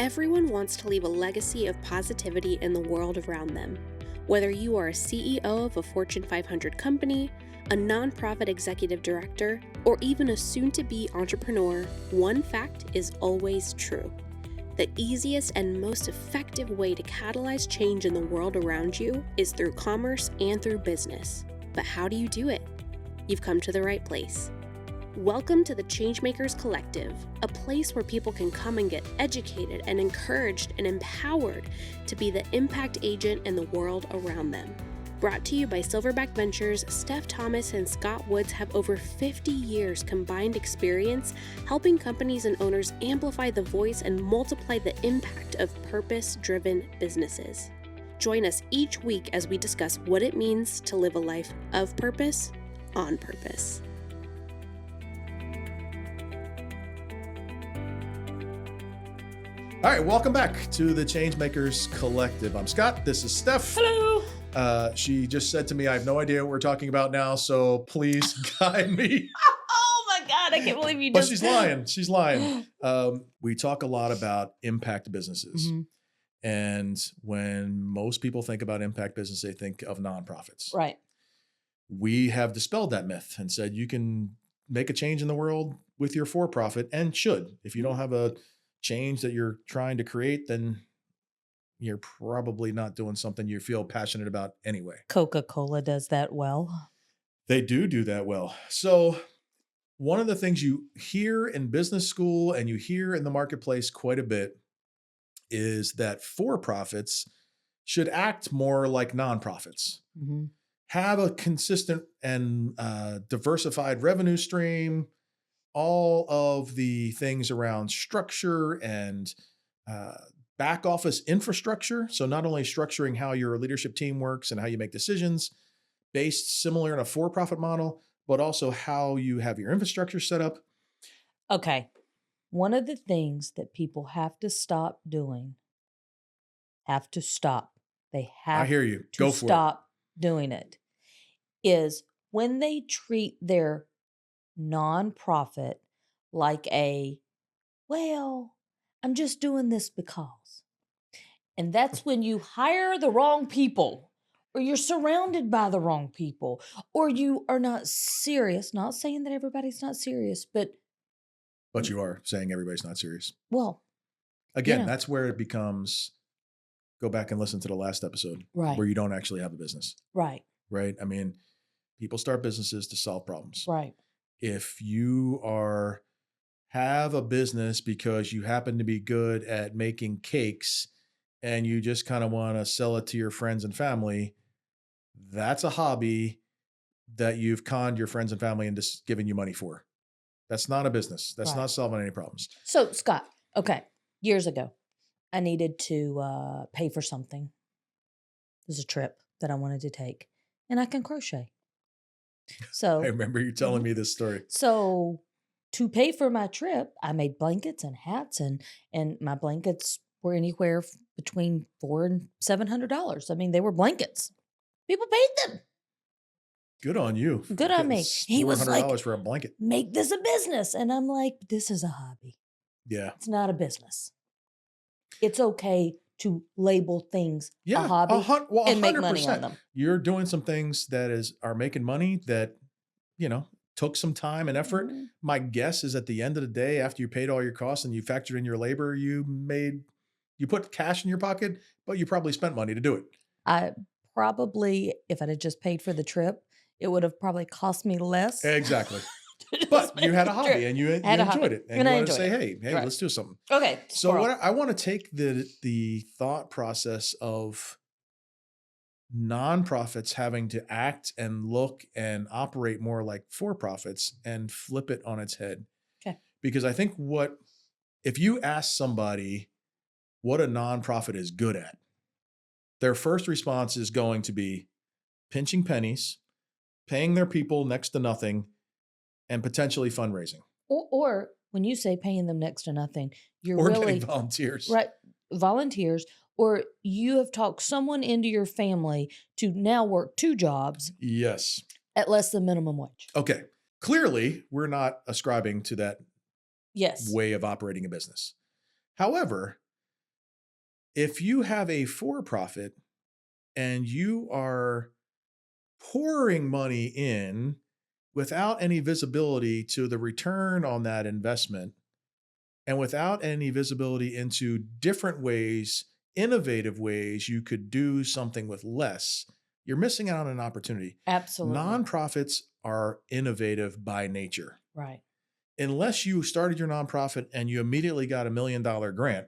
Everyone wants to leave a legacy of positivity in the world around them. Whether you are a CEO of a Fortune 500 company, a nonprofit executive director, or even a soon-to-be entrepreneur, one fact is always true. The easiest and most effective way to catalyze change in the world around you is through commerce and through business. But how do you do it? You've come to the right place. Welcome to the Changemakers Collective, a place where people can come and get educated and encouraged and empowered to be the impact agent in the world around them. Brought to you by Silverback Ventures, Steph Thomas and Scott Woods have over 50 years combined experience helping companies and owners amplify the voice and multiply the impact of purpose-driven businesses. Join us each week as we discuss what it means to live a life of purpose on purpose. All right, welcome back to the Changemakers Collective. I'm Scott. This is Steph. Hello. She just said to me, I have no idea what we're talking about now, so please guide me. Oh my God, I can't believe you But just... she's lying. She's lying. We talk a lot about impact businesses. Mm-hmm. And when most people think about impact business, they think of nonprofits. Right. We have dispelled that myth and said you can make a change in the world with your for-profit and should. If you don't have a change that you're trying to create, then you're probably not doing something you feel passionate about anyway. Coca-Cola does that well. They do that well. So one of the things you hear in business school and you hear in the marketplace quite a bit is that for-profits should act more like nonprofits. Mm-hmm. Have a consistent and diversified revenue stream, all of the things around structure and back office infrastructure. So not only structuring how your leadership team works and how you make decisions based similar in a for-profit model, but also how you have your infrastructure set up. Okay. One of the things that people have to stop doing, they have I hear you. to Go for stop doing it, is when they treat their nonprofit like I'm just doing this because. And that's when you hire the wrong people, or you're surrounded by the wrong people, or you are not serious. Not saying that everybody's not serious, but you are saying everybody's not serious. Well, again, that's where it becomes, go back and listen to the last episode, right, where you don't actually have a business. Right. I mean, people start businesses to solve problems. Right. If you have a business because you happen to be good at making cakes and you just kind of want to sell it to your friends and family, that's a hobby that you've conned your friends and family into giving you money for. That's not a business. That's not solving any problems. So, Scott, okay, years ago, I needed to pay for something. It was a trip that I wanted to take, and I can crochet. So I remember you telling me this story. So to pay for my trip, I made blankets and hats, and my blankets were anywhere between $400 and $700. I mean, they were blankets. People paid them. Good on you. Good on me. He was like, $400 for a blanket. Make this a business. And I'm like, this is a hobby. Yeah. It's not a business. It's okay to label things a hobby and make money on them. You're doing some things that are making money that, took some time and effort. Mm-hmm. My guess is at the end of the day, after you paid all your costs and you factored in your labor, you put cash in your pocket, but you probably spent money to do it. I probably, if I had just paid for the trip, it would have probably cost me less. Exactly. But you had a hobby and you enjoyed it. And you wanted to say, hey, right, let's do something. Okay. So I want to take the thought process of nonprofits having to act and look and operate more like for-profits and flip it on its head. Okay. Because I think if you ask somebody what a nonprofit is good at, their first response is going to be pinching pennies, paying their people next to nothing, and potentially fundraising. Or when you say paying them next to nothing, you're getting volunteers. Right. Volunteers. Or you have talked someone into your family to now work 2 jobs. Yes. At less than minimum wage. Okay. Clearly, we're not ascribing to that yes. way of operating a business. However, If you have a for-profit and you are pouring money in without any visibility to the return on that investment and without any visibility into different ways, innovative ways you could do something with less, you're missing out on an opportunity. Absolutely. Nonprofits are innovative by nature. Right. Unless you started your nonprofit and you immediately got $1 million grant,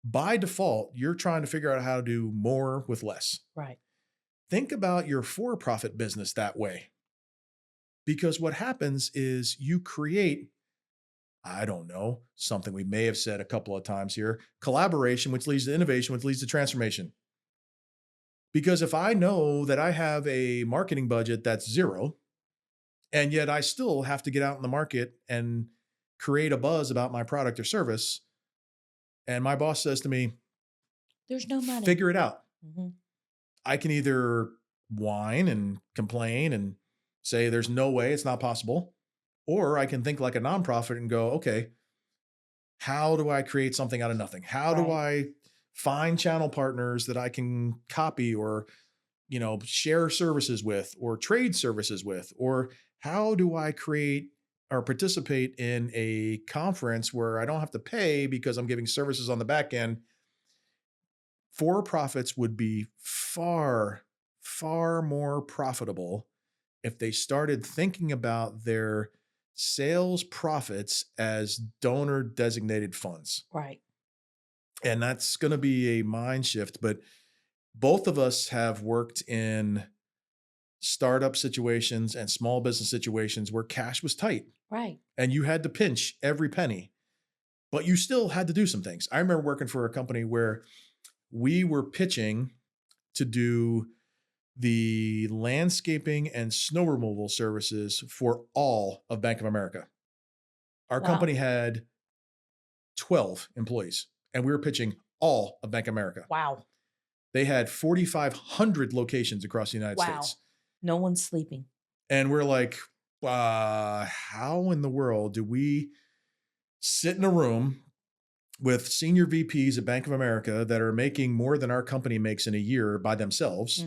by default, you're trying to figure out how to do more with less. Right. Think about your for-profit business that way. Because what happens is you create, I don't know, something we may have said a couple of times here, collaboration, which leads to innovation, which leads to transformation. Because if I know that I have a marketing budget that's zero, and yet I still have to get out in the market and create a buzz about my product or service, and my boss says to me, There's no money. figure it out. Mhm. I can either whine and complain and say there's no way, it's not possible, or I can think like a nonprofit and go, okay, how do I create something out of nothing? How do I find channel partners that I can copy or, share services with or trade services with? Or how do I create or participate in a conference where I don't have to pay because I'm giving services on the back end? For-profits would be far, far more profitable if they started thinking about their sales profits as donor designated funds. Right. And that's going to be a mind shift. But both of us have worked in startup situations and small business situations where cash was tight. Right. And you had to pinch every penny, but you still had to do some things. I remember working for a company where we were pitching to do the landscaping and snow removal services for all of Bank of America. Our company had 12 employees, and we were pitching all of Bank of America. Wow. They had 4,500 locations across the United States. No one's sleeping. And we're like, how in the world do we sit in a room with senior VPs at Bank of America that are making more than our company makes in a year by themselves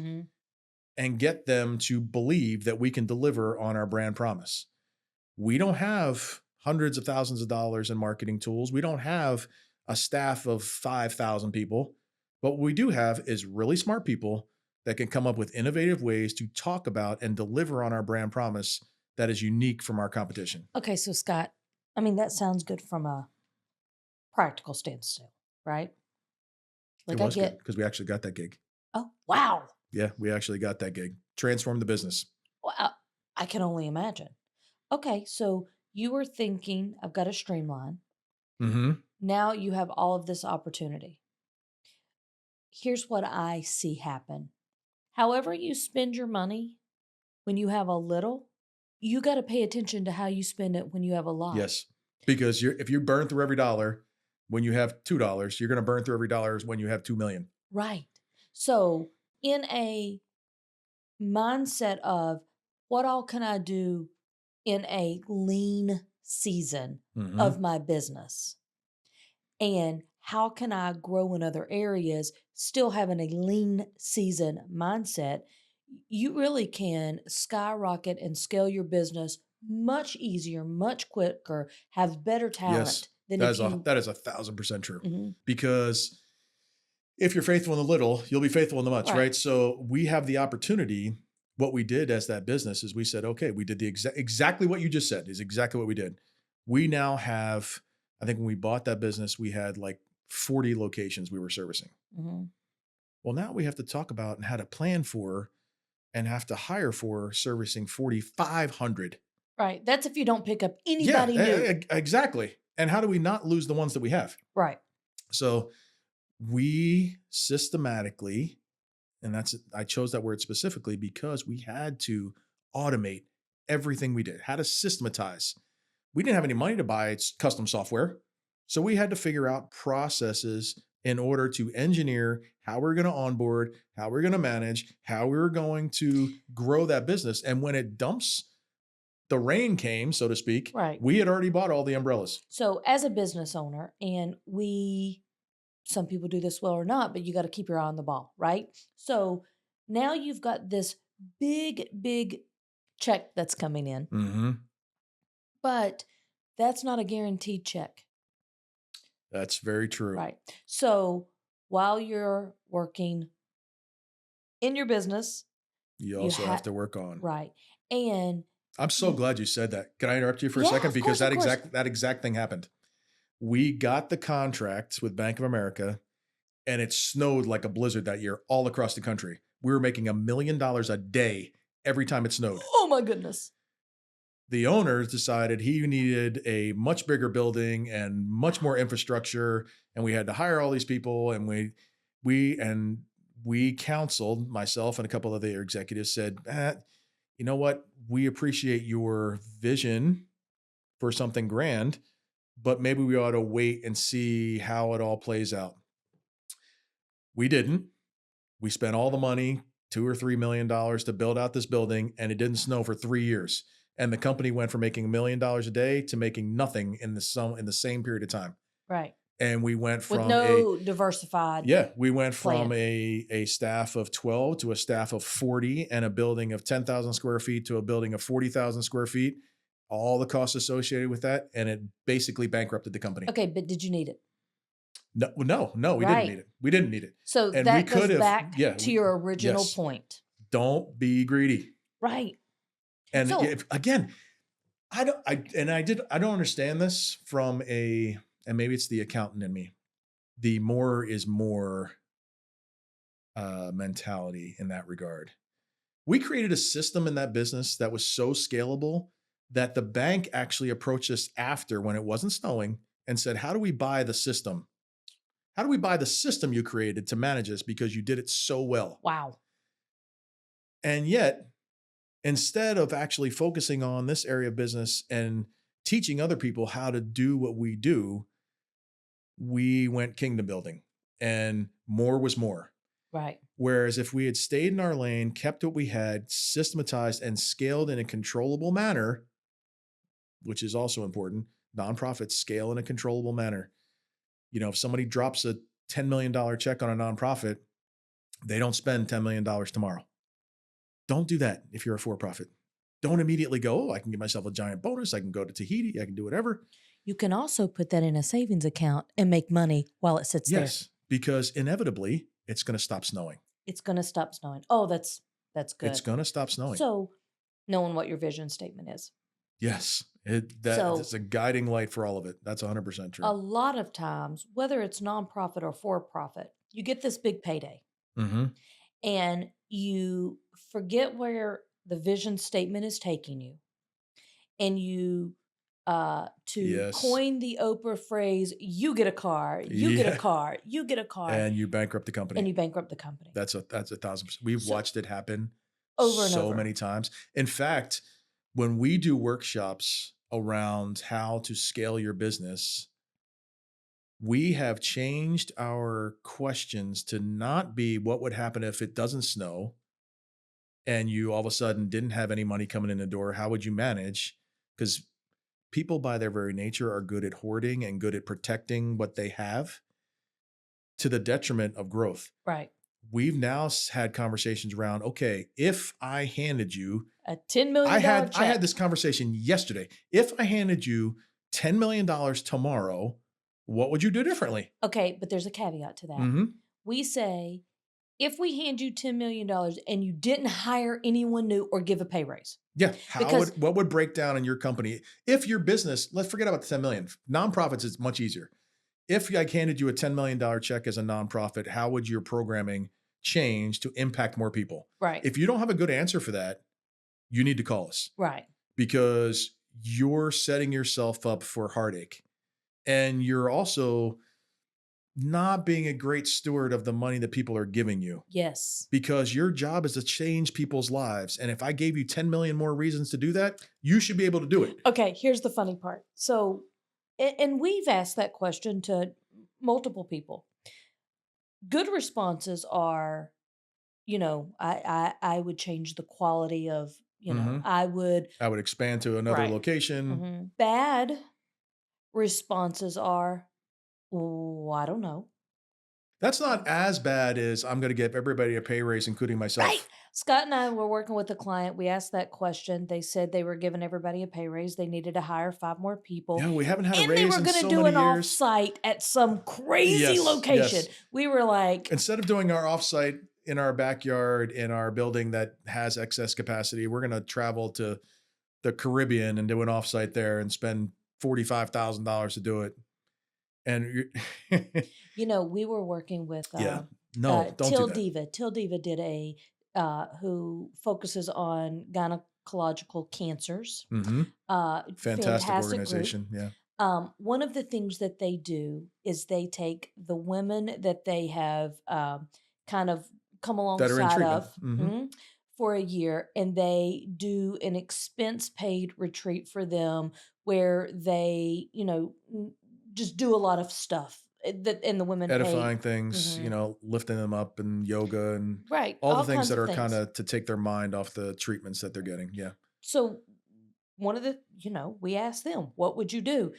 and get them to believe that we can deliver on our brand promise? We don't have hundreds of thousands of dollars in marketing tools. We don't have a staff of 5,000 people. But what we do have is really smart people that can come up with innovative ways to talk about and deliver on our brand promise that is unique from our competition. Okay, so Scott, I mean, that sounds good from a practical standstill, right? It was good because we actually got that gig. Oh, wow. Yeah, we actually got that gig. Transformed the business. Well, I can only imagine. Okay, so you were thinking, I've got to streamline. Now you have all of this opportunity. Here's what I see happen. However you spend your money when you have a little, you got to pay attention to how you spend it when you have a lot. Yes, because if you burn through every dollar when you have $2, you're going to burn through every dollar when you have 2 million. Right. So in a mindset of what all can I do in a lean season of my business, and how can I grow in other areas, still having a lean season mindset, you really can skyrocket and scale your business much easier, much quicker, have better talent. Yes, that is 1,000% true. Because if you're faithful in the little, you'll be faithful in the much, right? So we have the opportunity. What we did as that business is we said, okay, we did the exactly what you just said is exactly what we did. We now have, I think when we bought that business, we had like 40 locations we were servicing. Well, now we have to talk about and how to plan for and have to hire for servicing 4,500. Right. That's if you don't pick up anybody new. Exactly. And how do we not lose the ones that we have? Right. So we systematically, and I chose that word specifically because we had to automate everything we did, how to systematize. We didn't have any money to buy custom software. So we had to figure out processes in order to engineer how we're going to onboard, how we're going to manage, how we were going to grow that business. And when it dumps, the rain came, so to speak, right, we had already bought all the umbrellas. So as a business owner, and we some people do this well or not, but you got to keep your eye on the ball, right? So now you've got this big check that's coming in, Mm-hmm. but that's not a guaranteed check, That's very true. right? So while you're working in your business, You you also have have, to work on. right. And I'm so glad you said that. Can I interrupt you for a yeah, second? of Because course, of course. that exact thing happened. We got the contract with Bank of America, and it snowed like a blizzard that year all across the country. We were making $1 million a day every time it snowed. Oh my goodness. The owners decided he needed a much bigger building and much more infrastructure, and we had to hire all these people. And we counseled, myself and a couple of the executives said, you know what? We appreciate your vision for something grand, but maybe we ought to wait and see how it all plays out. We didn't. We spent all the money, $2 or $3 million, to build out this building, and it didn't snow for 3 years. And the company went from making $1 million a day to making nothing in the same period of time. Right. And we went With from no diversified. we went from plan. a staff of 12 to a staff of 40, and a building of 10,000 square feet to a building of 40,000 square feet. All the costs associated with that, and it basically bankrupted the company. Okay, but did you need it? No, we Right. didn't need it. We didn't need it. So And we that could goes have, back yeah, to your original yes. point. Don't be greedy. Right. And So- again, I don't understand this from and maybe it's the accountant in me, the more is more mentality in that regard. We created a system in that business that was so scalable that the bank actually approached us after, when it wasn't snowing, and said, how do we buy the system? How do we buy the system you created to manage this, because you did it so well? Wow. And yet, instead of actually focusing on this area of business and teaching other people how to do what we do, we went kingdom building, and more was more. Right. Whereas if we had stayed in our lane, kept what we had, systematized and scaled in a controllable manner, which is also important, nonprofits scale in a controllable manner. You know, if somebody drops a $10 million check on a nonprofit, they don't spend $10 million tomorrow. Don't do that if you're a for-profit. Don't immediately go, oh, I can give myself a giant bonus. I can go to Tahiti. I can do whatever. You can also put that in a savings account and make money while it sits there. Yes, because inevitably it's going to stop snowing. It's going to stop snowing. Oh, that's good. It's going to stop snowing. So, knowing what your vision statement is. Yes, that's a guiding light for all of it. That's 100% true. A lot of times, whether it's nonprofit or for-profit, you get this big payday. Mm-hmm. And you forget where the vision statement is taking you. And you, Yes. coin the Oprah phrase, you get a car, you get a car, you get a car. And you bankrupt the company. And you bankrupt the company. That's 1,000%. We've watched it happen over and so over. many times. In fact, when we do workshops around how to scale your business, we have changed our questions to not be what would happen if it doesn't snow and you all of a sudden didn't have any money coming in the door. How would you manage? Because people by their very nature are good at hoarding and good at protecting what they have, to the detriment of growth. Right. We've now had conversations around, okay, if I handed you a $10 million check. I had this conversation yesterday. If I handed you $10 million tomorrow, what would you do differently? Okay, but there's a caveat to that. Mm-hmm. We say, if we hand you $10 million and you didn't hire anyone new or give a pay raise. Yeah. What would break down in your company? If your business, let's forget about the 10 million. Nonprofits is much easier. If I handed you a $10 million check as a nonprofit, how would your programming change to impact more people? Right. If you don't have a good answer for that, you need to call us. Right. Because you're setting yourself up for heartache. And you're also not being a great steward of the money that people are giving you. Yes. Because your job is to change people's lives. And if I gave you 10 million more reasons to do that, you should be able to do it. Okay, here's the funny part. So, and we've asked that question to multiple people. Good responses are, I would change the quality of, I would expand to another right. location. Mm-hmm. Bad responses are, oh, I don't know. That's not as bad as I'm going to give everybody a pay raise, including myself. Right. Scott and I were working with a client. We asked that question. They said they were giving everybody a pay raise. They needed to hire 5 more people. Yeah, we haven't had a And they raise were in going to so do many an years. offsite at some crazy Yes, location. yes. We were like, Instead of doing our offsite in our backyard in our building that has excess capacity, we're going to travel to the Caribbean and do an offsite there and spend $45,000 to do it. And we were working with yeah, no, don't do Till that. Diva. Till Diva did who focuses on gynecological cancers. Mm-hmm. Fantastic Fantastic organization. group. Yeah. One of the things that they do is they take the women that they have kind of come That are in alongside treatment. of Mm-hmm. for a year, and they do an expense paid retreat for them where they, just do a lot of stuff and the women pay. Edifying things, Mhm. lifting them up and yoga and Right, all the all things kinds that of are kind things. of to take their mind off the treatments that they're getting. Yeah. So one of the, we asked them, what would you do?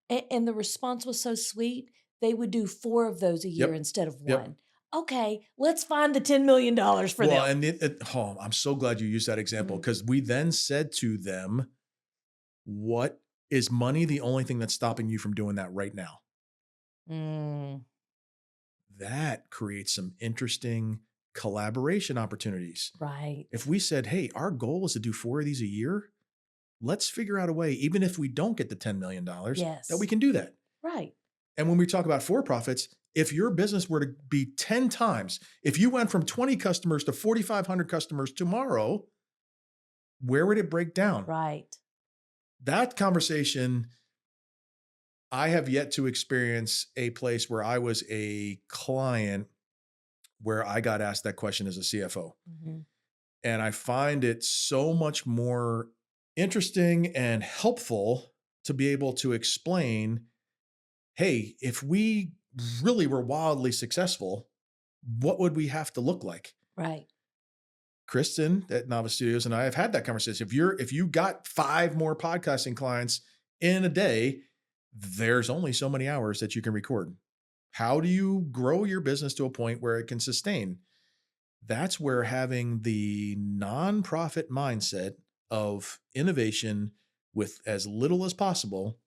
And the response was so sweet. They would do 4 of those a year Yep. instead of Yep. 1. Okay, let's find the $10 million for Well, them. and I'm so glad you used that example Mhm. because we then said to them, what is money the only thing that's stopping you from doing that right now? Mm, That creates some interesting collaboration opportunities. right. If we said, hey, our goal is to do 4 of these a year, let's figure out a way, even if we don't get the $10 million, that Yes. we can do that. Right. And when we talk about for-profits, if your business were to be 10 times, if you went from 20 customers to 4,500 customers tomorrow, where would it break down? Right. That conversation, I have yet to experience a place where I was a client where I got asked that question as a CFO. Mhm. And I find it so much more interesting and helpful to be able to explain, hey, if we really were wildly successful, what would we have to look like? Right. Kristen at Novice Studios and I have had that conversation. If you got 5 more podcasting clients in a day, there's only so many hours that you can record. How do you grow your business to a point where it can sustain? That's where having the nonprofit mindset of innovation with as little as possible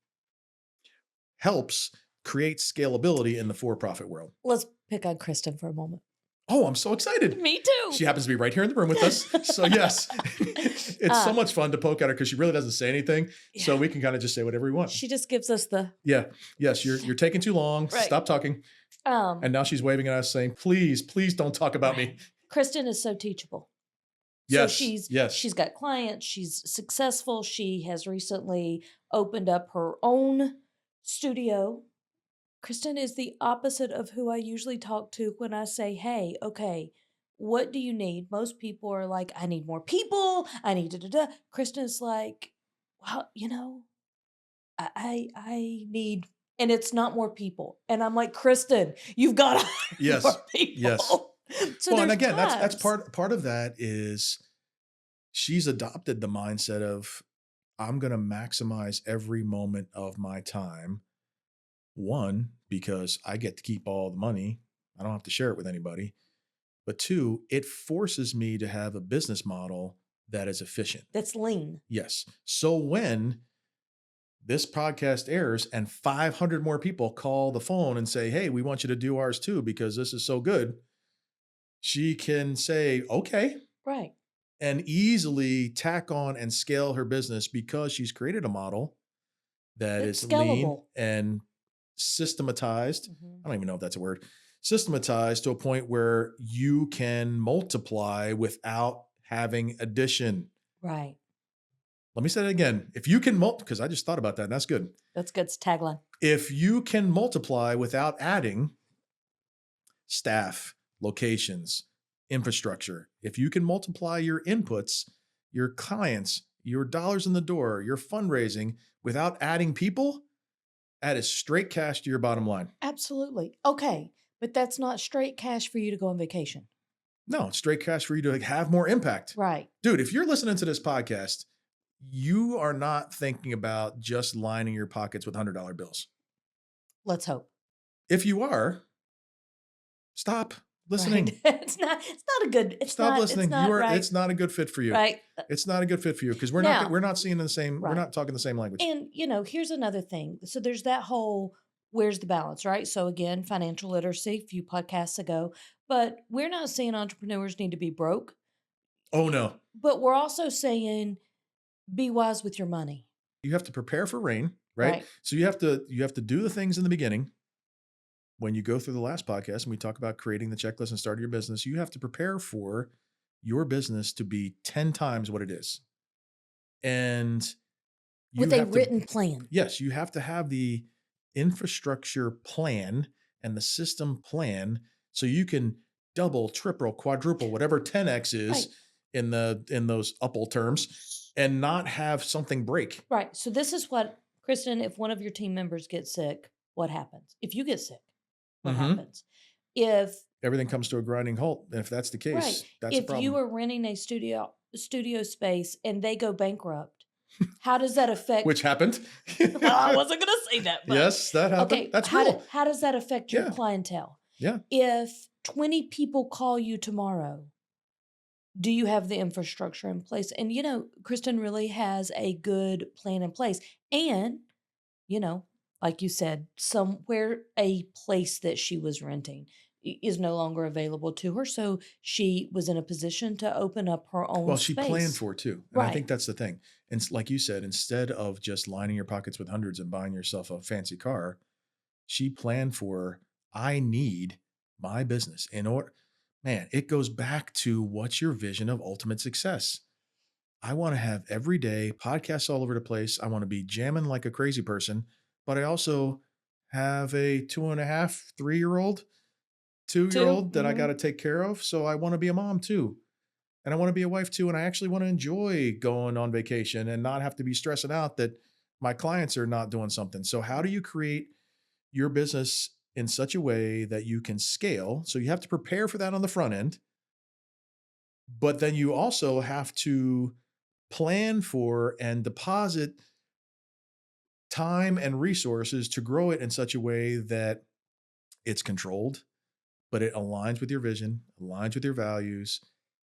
helps create scalability in the for-profit world. Let's pick on Kristen for a moment. Oh, I'm so excited. Me too. She happens to be right here in the room with us. So yes, it's so much fun to poke at her because she really doesn't say anything. Yeah. So we can kind of just say whatever we want. She just gives us the. Yeah. Yes. You're taking too long. Right. Stop talking. And now she's waving at us saying, please don't talk about me. Kristen is so teachable. Yes. So she's got clients. She's successful. She has recently opened up her own studio. Kristen is the opposite of who I usually talk to when I say, hey, okay, what do you need? Most people are like, I need more people. I need da-da-da. Kristen is like, well, I need, and it's not more people. And I'm like, Kristen, you've got to hire more people. Yes. So and again, times. that's part of that is she's adopted the mindset of I'm going to maximize every moment of my time. 1, because I get to keep all the money. I don't have to share it with anybody. But 2, it forces me to have a business model that is efficient. That's lean. Yes. So when this podcast airs and 500 more people call the phone and say, hey, we want you to do ours too, because this is so good, she can say, okay. Right. And easily tack on and scale her business because she's created a model that is scalable. Lean and systematized. Mm-hmm. I don't even know if that's a word. Systematized to a point where you can multiply without having addition. Right. Let me say that again. If you can because I just thought about that and that's good. That's good. It's tagline. If you can multiply without adding staff, locations, infrastructure, if you can multiply your inputs, your clients, your dollars in the door, your fundraising without adding people, that is straight cash to your bottom line. Absolutely. Okay. But that's not straight cash for you to go on vacation. No, it's straight cash for you to have more impact. Right. Dude, if you're listening to this podcast, you are not thinking about just lining your pockets with $100 bills. Let's hope. If you are, Stop listening. Right? It's not a good. It's Stop not, listening. It's not right. It's not a good fit for you. Right. It's not a good fit for you because we're Now- not seeing the same. We're Right. not talking the same language. And, here's another thing. So there's that whole where's the balance, right? So again, financial literacy, a few podcasts ago, but we're not saying entrepreneurs need to be broke, Oh no. but we're also saying be wise with your money. You have to prepare for rain, right? Right. So you have to do the things in the beginning. When you go through the last podcast and we talk about creating the checklist and starting your business, you have to prepare for your business to be 10 times what it is. And you With a have to- written plan. Yes, you have to have the infrastructure plan and the system plan so you can double, triple, quadruple, whatever 10x is Right. in those upple terms, and not have something break. Right. So this is what, Kristen, if one of your team members gets sick, what happens? If you get sick, what Mhm. happens? If Everything comes to a grinding halt. And if that's the case, right, that's a if problem. you are renting a studio space and they go bankrupt, how does that affect? Which happened. Well, I wasn't going to say that. But, Yes, that happened. Okay. That's how real. how does that affect your Yeah. clientele? Yeah. If 20 people call you tomorrow, do you have the infrastructure in place? And, Kristen really has a good plan in place. And, like you said, somewhere a place that she was renting is no longer available to her. So she was in a position to open up her own Well, she space. planned for it too. And I think Right. that's the thing. And like you said, instead of just lining your pockets with hundreds and buying yourself a fancy car, she planned for, I need my business in order. Man, it goes back to what's your vision of ultimate success? I want to have every day podcasts all over the place. I want to be jamming like a crazy person, but I also have a 2.5, 3-year-old, 2-year-old that I Mhm. got to take care of. So I want to be a mom too. And I want to be a wife too. And I actually want to enjoy going on vacation and not have to be stressing out that my clients are not doing something. So how do you create your business in such a way that you can scale? So you have to prepare for that on the front end, but then you also have to plan for and deposit time and resources to grow it in such a way that it's controlled, but it aligns with your vision, aligns with your values,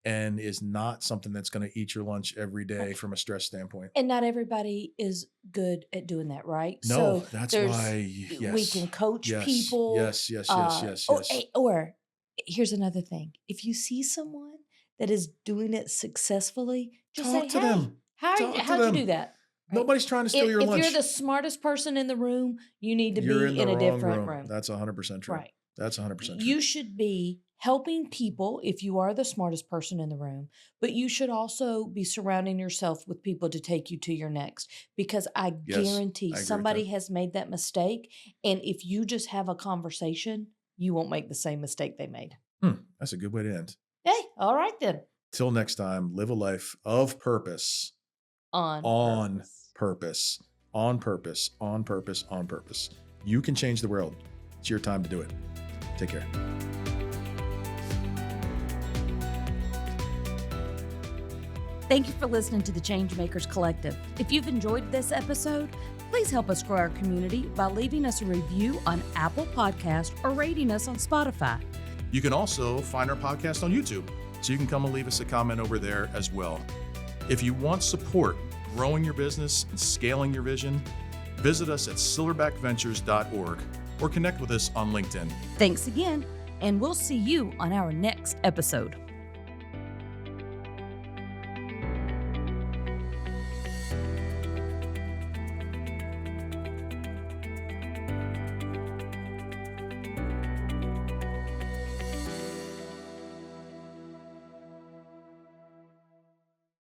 and is not something that's going to eat your lunch every day Right. from a stress standpoint. And not everybody is good at doing that, right? No, So that's there's- why. we Yes. can coach Yes. people. Yes. Yes. uh, Yes. Yes. or, Yes. or here's another thing. If you see someone that is doing it successfully, just Talk say, to hey, them. Talk to how'd them. you do that? Right? Nobody's trying to steal your if lunch. you're the smartest person in the room, you need to You're be in the a wrong different room. That's 100% true. Right. That's 100% true. You should be helping people if you are the smartest person in the room, but you should also be surrounding yourself with people to take you to your next, because I Yes, I guarantee agree with somebody that. has made that mistake. And if you just have a conversation, you won't make the same mistake they made. That's a good way to end. Hey, all right then. Till next time, live a life of purpose. On Purpose. On purpose. On purpose. On purpose. You can change the world. It's your time to do it. Take care. Thank you for listening to the Changemakers Collective. If you've enjoyed this episode, please help us grow our community by leaving us a review on Apple Podcast or rating us on Spotify. You can also find our podcast on YouTube, so you can come and leave us a comment over there as well. If you want support growing your business and scaling your vision, visit us at silverbackventures.org or connect with us on LinkedIn. Thanks again, and we'll see you on our next episode.